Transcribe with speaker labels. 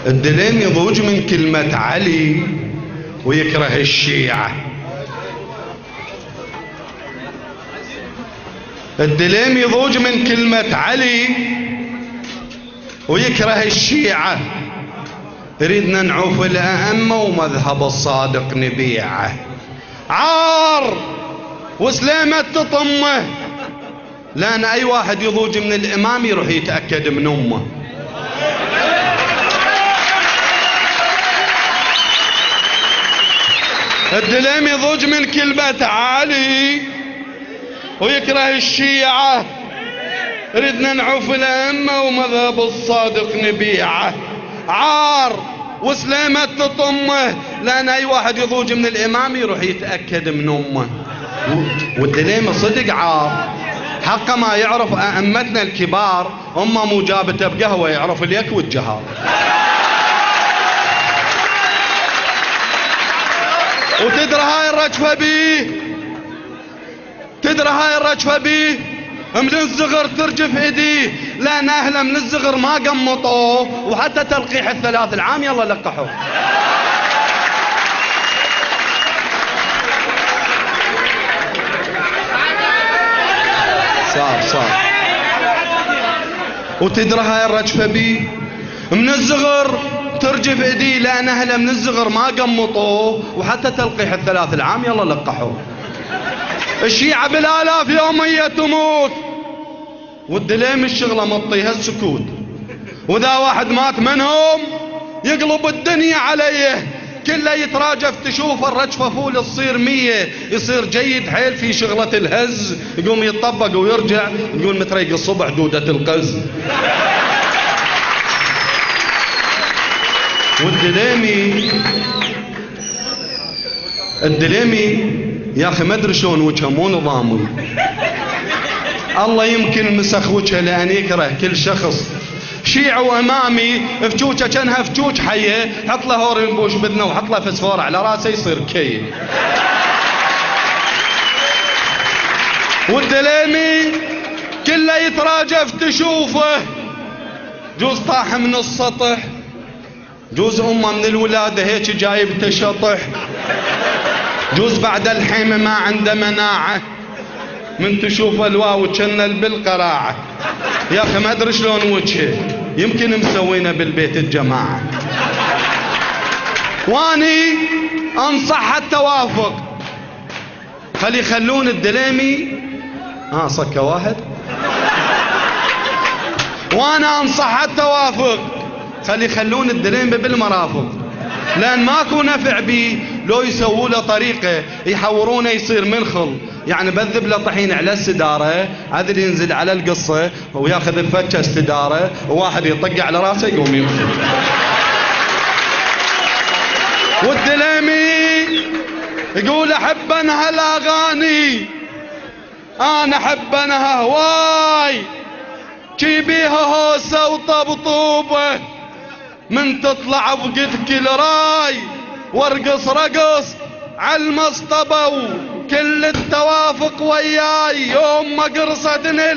Speaker 1: الدليم يضوج من كلمة علي ويكره الشيعة. الدليم يضوج من كلمة علي ويكره الشيعة. ردنا نعوف الأئمة ومذهب الصادق نبيعه. عار وسلامة تطمه، لأن أي واحد يضوج من الإمام يروح يتأكد من أمه. الدليم يضوج من كلمة علي ويكره الشيعة. ردنا نعوف الأئمة ومذهب الصادق نبيعه. عار وسلامة تطمه، لأن أي واحد يضوج من الإمام يروح يتأكد من أمه. والدليم صدق عار، حق ما يعرف أئمتنا الكبار أمه مو جابته بقهوة، يعرف اليك والجهار. وتدرى هاي الرجفة بيه، تدرى هاي الرجفة بيه من الصغر ترجف ايديه، لان اهله من الصغر ما قمطوه، وحتى تلقيح الثلاث العام يلا لقحوه. صار وتدرى هاي الرجفة بيه من الصغر ترجف ايديه، لان اهله من الصغر ما قمطوه، وحتى تلقيح الثلاث العام يلا لقحوه. الشيعة بالالاف يومية تموت، والدليم الشغلة مطيها السكوت. واذا واحد مات منهم يقلب الدنيا عليه، كله يتراجف تشوف الرجفة فول تصير 100، يصير جيد حيل في شغلة الهز، يقوم يطبق ويرجع يقول متريق الصبح دودة القز. الدليمي يا اخي ما ادري شلون وجهه مو نظامي، الله يمكن مسخ وجهه لان يكره كل شخص. شيعي وامامي فجوجه كانها فجوج حيه، حط له هورين بوش باذنه وحط له فسفور على راسه يصير كي. والدليمي كله يتراجف تشوفه، جوز طاح من السطح، جوز امه من الولاده هيك جايب تشطح، جوز بعد الحيمه ما عنده مناعه، من تشوف الواو تشنل بالقراعه. يا اخي ما ادري شلون وجهه، يمكن مسوينه بالبيت الجماعه. واني انصح التوافق، خلي يخلون الدليمي صك واحد. وانا انصح التوافق، خلي يخلون الدليمي بالمرافق، لان ماكو نفع بيه لو يسووا له طريقه يحورونه يصير منخل، يعني بذب له طحين على السداره، عدل ينزل على القصه وياخذ الفتشه استداره، وواحد يطق على راسه يقوم يمشي. والدليمي يقول احب انا هالاغاني، انا احب انا هواي، جيبيها هوسه وطبطوبه، من تطلع بقد كل راي، وارقص رقص عالمصطبة وكل التوافق وياي، يوم ما قرصتني